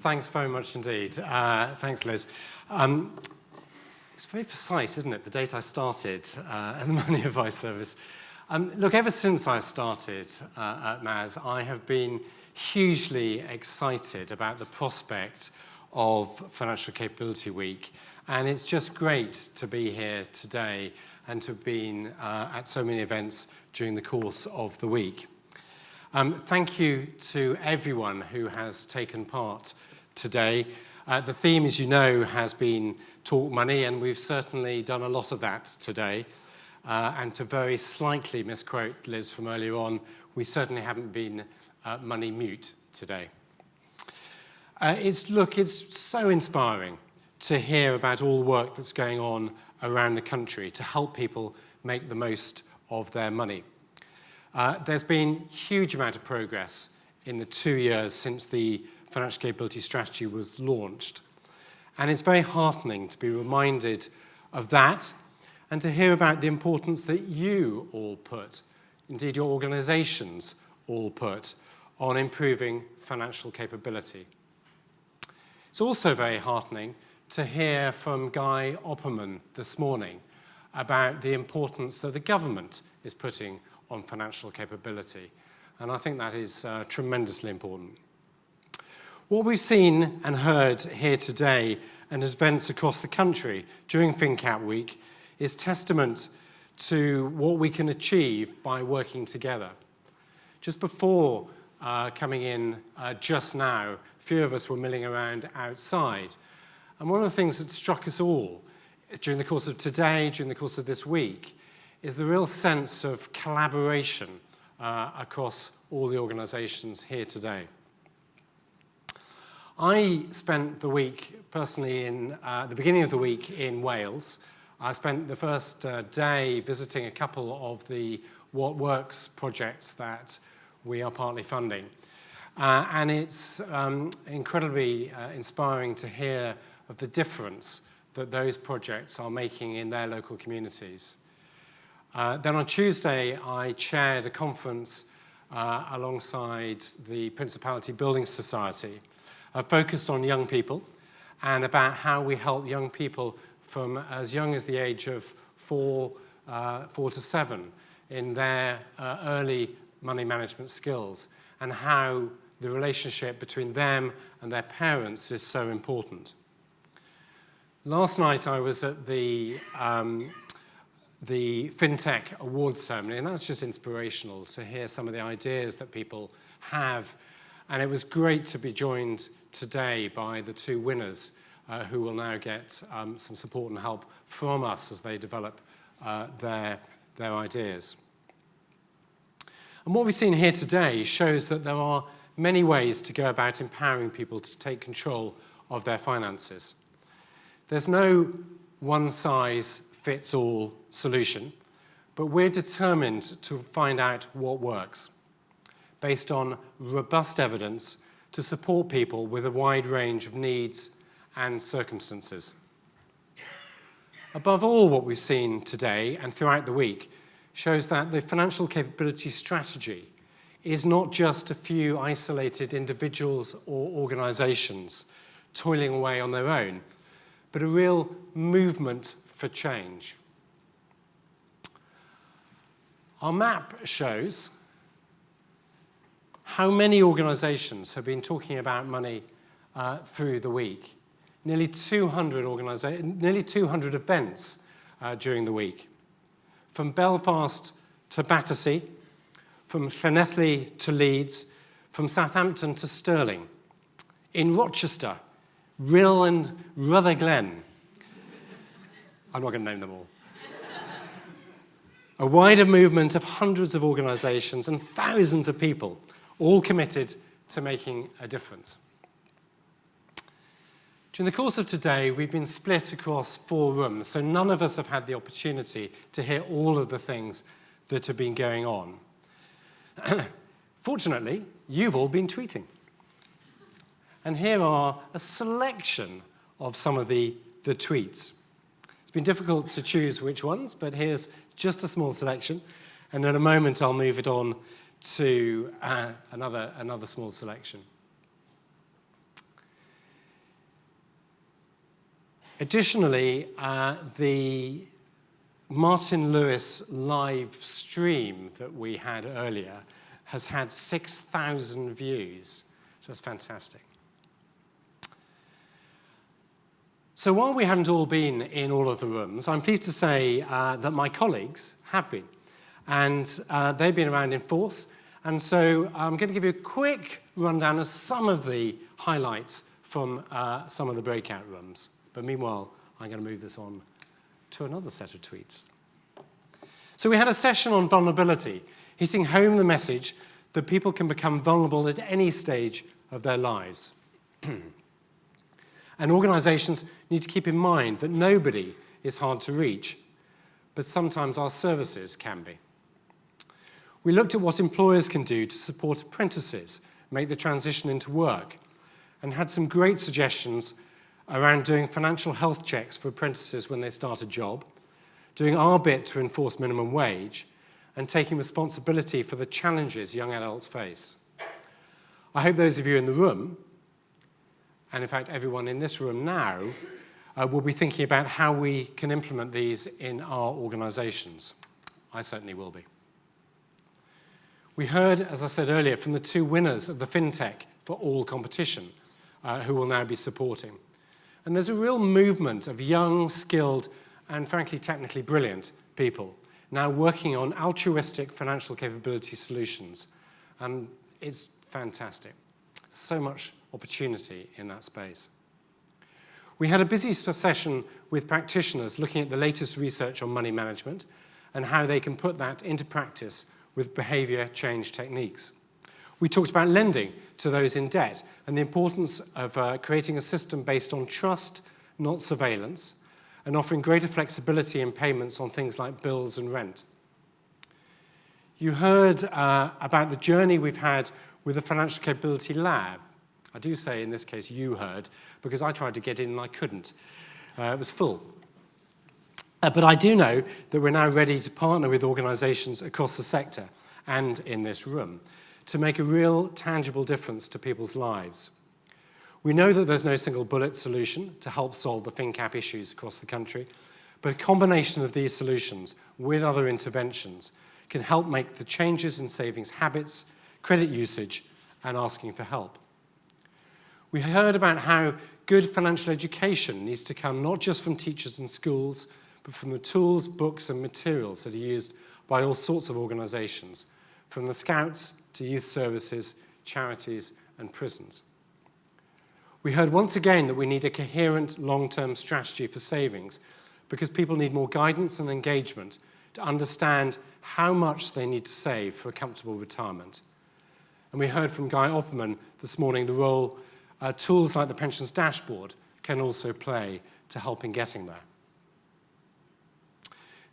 Thanks very much indeed. Thanks, Liz. It's very precise, isn't it, the date I started at the Money Advice Service. Look, ever since I started at MAS, I have been hugely excited about the prospect of Financial Capability Week. And it's just great to be here today and to have been at so many events during the course of the week. Thank you to everyone who has taken part today. The theme, as you know, has been Talk Money, and we've certainly done a lot of that today. And to very slightly misquote Liz from earlier on, we certainly haven't been money mute today. It's so inspiring to hear about all the work that's going on around the country to help people make the most of their money. There's been a huge amount of progress in the 2 years since the Financial Capability Strategy was launched. And it's very heartening to be reminded of that and to hear about the importance that you all put, indeed your organisations all put, on improving financial capability. It's also very heartening to hear from Guy Opperman this morning about the importance that the government is putting on financial capability. And I think that is tremendously important. What we've seen and heard here today and at events across the country during FinCap Week is testament to what we can achieve by working together. Just before coming in just now, a few of us were milling around outside. And one of the things that struck us all during the course of today, during the course of this week, is the real sense of collaboration across all the organisations here today. I spent the week, personally, in the beginning of the week in Wales. I spent the first day visiting a couple of the What Works projects that we are partly funding. And it's incredibly inspiring to hear of the difference that those projects are making in their local communities. Then on Tuesday, I chaired a conference alongside the Principality Building Society, focused on young people and about how we help young people from as young as the age of 4 to 7 in their early money management skills, and how the relationship between them and their parents is so important. Last night I was at the FinTech Awards ceremony, and that's just inspirational to hear some of the ideas that people have. And it was great to be joined today by the two winners who will now get some support and help from us as they develop their ideas. And what we've seen here today shows that there are many ways to go about empowering people to take control of their finances. There's no one-size-fits-all solution, but we're determined to find out what works, based on robust evidence to support people with a wide range of needs and circumstances. Above all, what we've seen today and throughout the week shows that the Financial Capability Strategy is not just a few isolated individuals or organisations toiling away on their own, but a real movement for change. Our map shows how many organisations have been talking about money through the week. Nearly 200 events during the week. From Belfast to Battersea, from Llanelli to Leeds, from Southampton to Stirling, in Rochester, Rhyl and Rutherglen. I'm not going to name them all. A wider movement of hundreds of organisations and thousands of people, all committed to making a difference. During the course of today, we've been split across 4 rooms, so none of us have had the opportunity to hear all of the things that have been going on. Fortunately, you've all been tweeting. And here are a selection of some of the tweets. It's been difficult to choose which ones, but here's just a small selection. And in a moment, I'll move it on to another small selection. Additionally, the Martin Lewis live stream that we had earlier has had 6,000 views. So that's fantastic. So while we haven't all been in all of the rooms, I'm pleased to say that my colleagues have been. And they've been around in force. And so I'm going to give you a quick rundown of some of the highlights from some of the breakout rooms. But meanwhile, I'm going to move this on to another set of tweets. So we had a session on vulnerability, hitting home the message that people can become vulnerable at any stage of their lives. And organizations need to keep in mind that nobody is hard to reach, but sometimes our services can be. We looked at what employers can do to support apprentices make the transition into work, and had some great suggestions around doing financial health checks for apprentices when they start a job, doing our bit to enforce minimum wage, and taking responsibility for the challenges young adults face. I hope those of you in the room, and in fact everyone in this room now, will be thinking about how we can implement these in our organizations. I certainly will be. We heard, as I said earlier, from the two winners of the FinTech for All competition, who will now be supporting. And there's a real movement of young, skilled, and frankly technically brilliant people now working on altruistic financial capability solutions. And it's fantastic. So much opportunity in that space. We had a busy session with practitioners looking at the latest research on money management and how they can put that into practice with behavior change techniques. We talked about lending to those in debt and the importance of creating a system based on trust, not surveillance, and offering greater flexibility in payments on things like bills and rent. You heard about the journey we've had with the Financial Capability Lab. I do say in this case you heard, because I tried to get in and I couldn't. It was full. But I do know that we're now ready to partner with organizations across the sector and in this room to make a real tangible difference to people's lives. We know that there's no single bullet solution to help solve the FinCap issues across the country, but a combination of these solutions with other interventions can help make the changes in savings habits, credit usage, and asking for help. We heard about how good financial education needs to come not just from teachers and schools, but from the tools, books, and materials that are used by all sorts of organizations, from the Scouts to youth services, charities, and prisons. We heard once again that we need a coherent long-term strategy for savings because people need more guidance and engagement to understand how much they need to save for a comfortable retirement. And we heard from Guy Opperman this morning the role tools like the Pensions Dashboard can also play to help in getting there.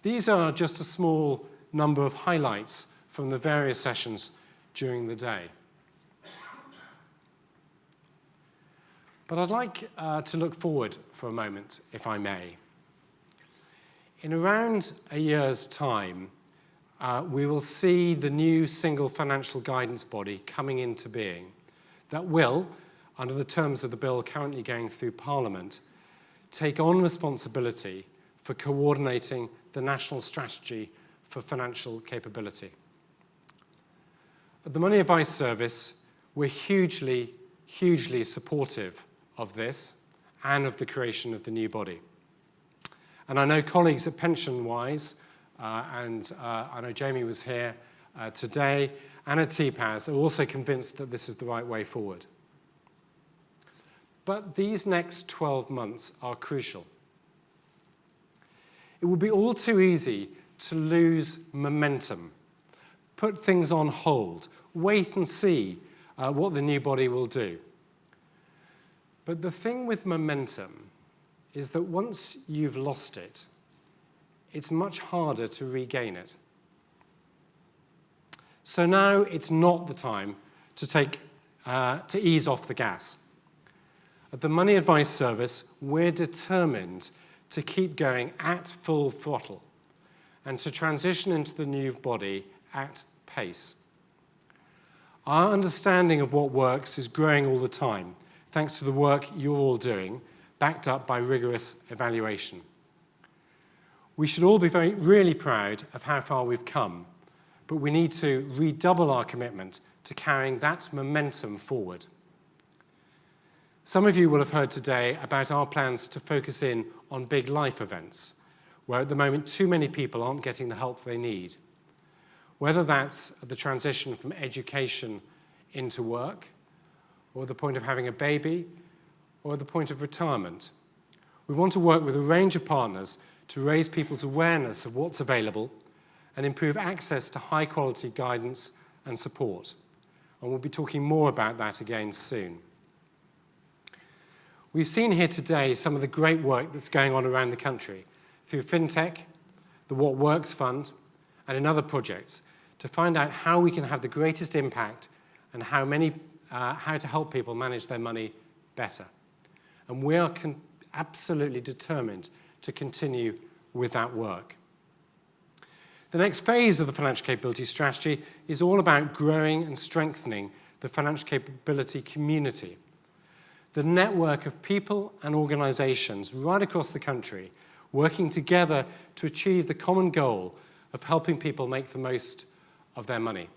These are just a small number of highlights from the various sessions during the day. But I'd like to look forward for a moment, if I may. In around a year's time, we will see the new single financial guidance body coming into being that will, under the terms of the bill currently going through Parliament, take on responsibility for coordinating the national strategy for financial capability. At the Money Advice Service, we're hugely, hugely supportive of this and of the creation of the new body. And I know colleagues at PensionWise, and I know Jamie was here today, and at TPAS are also convinced that this is the right way forward. But these next 12 months are crucial. It would be all too easy to lose momentum, put things on hold, wait and see what the new body will do. But the thing with momentum is that once you've lost it, it's much harder to regain it. So now it's not the time to ease off the gas. At the Money Advice Service, we're determined to keep going at full throttle and to transition into the new body at pace. Our understanding of what works is growing all the time, thanks to the work you're all doing, backed up by rigorous evaluation. We should all be really proud of how far we've come, but we need to redouble our commitment to carrying that momentum forward. Some of you will have heard today about our plans to focus in on big life events, where at the moment too many people aren't getting the help they need. Whether that's the transition from education into work, or the point of having a baby, or the point of retirement. We want to work with a range of partners to raise people's awareness of what's available and improve access to high-quality guidance and support. And we'll be talking more about that again soon. We've seen here today some of the great work that's going on around the country through FinTech, the What Works Fund, and in other projects to find out how we can have the greatest impact and how to help people manage their money better. And we are absolutely determined to continue with that work. The next phase of the financial capability strategy is all about growing and strengthening the financial capability community. The network of people and organizations right across the country working together to achieve the common goal of helping people make the most of their money.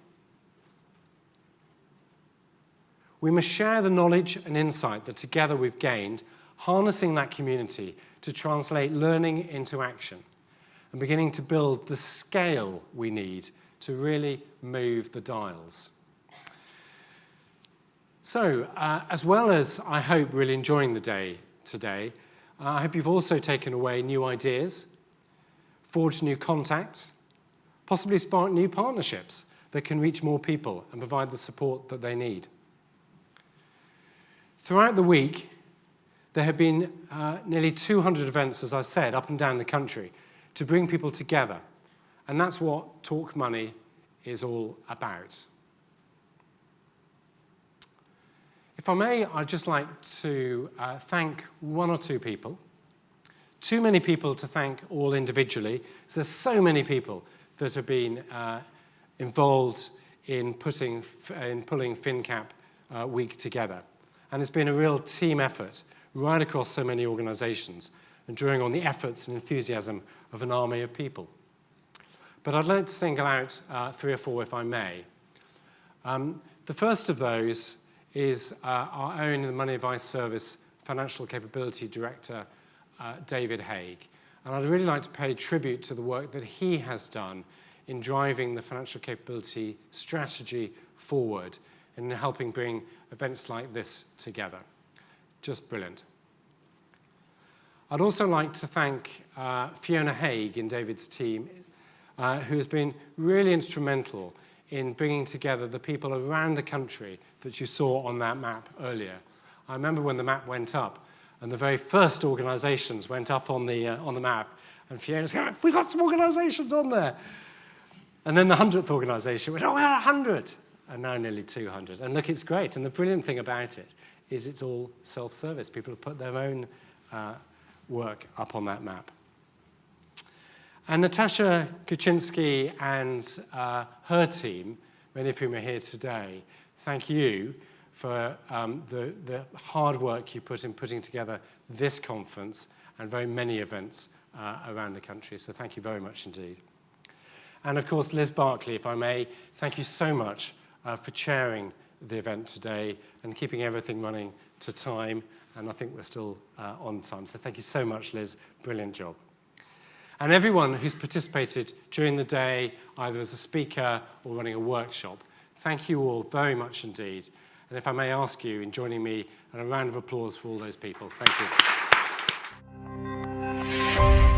We must share the knowledge and insight that together we've gained, harnessing that community to translate learning into action and beginning to build the scale we need to really move the dials. So, as well as, I hope, really enjoying the day today, I hope you've also taken away new ideas, forged new contacts, possibly sparked new partnerships that can reach more people and provide the support that they need. Throughout the week, there have been nearly 200 events, as I've said, up and down the country to bring people together. And that's what Talk Money is all about. If I may, I'd just like to thank one or two people. Too many people to thank all individually. There's so many people that have been involved in pulling FinCap Week together. And it's been a real team effort right across so many organizations and drawing on the efforts and enthusiasm of an army of people. But I'd like to single out 3 or 4, if I may. The first of those is our own in the Money Advice Service Financial Capability Director, David Haig. And I'd really like to pay tribute to the work that he has done in driving the financial capability strategy forward and in helping bring events like this together. Just brilliant. I'd also like to thank Fiona Haig in David's team, who has been really instrumental in bringing together the people around the country that you saw on that map earlier. I remember when the map went up, and the very first organizations went up on the map, and Fiona's going, we've got some organizations on there. And then the 100th organization went, oh, we're at 100. And now nearly 200. And look, it's great. And the brilliant thing about it is it's all self-service. People have put their own work up on that map. And Natasha Kuczynski and her team, many of whom are here today, thank you for the hard work you put in putting together this conference and very many events around the country. So thank you very much indeed. And of course, Liz Barkley, if I may, thank you so much for chairing the event today and keeping everything running to time. And I think we're still on time. So thank you so much, Liz. Brilliant job. And everyone who's participated during the day, either as a speaker or running a workshop, thank you all very much indeed. And if I may ask you in joining me, and a round of applause for all those people. Thank you.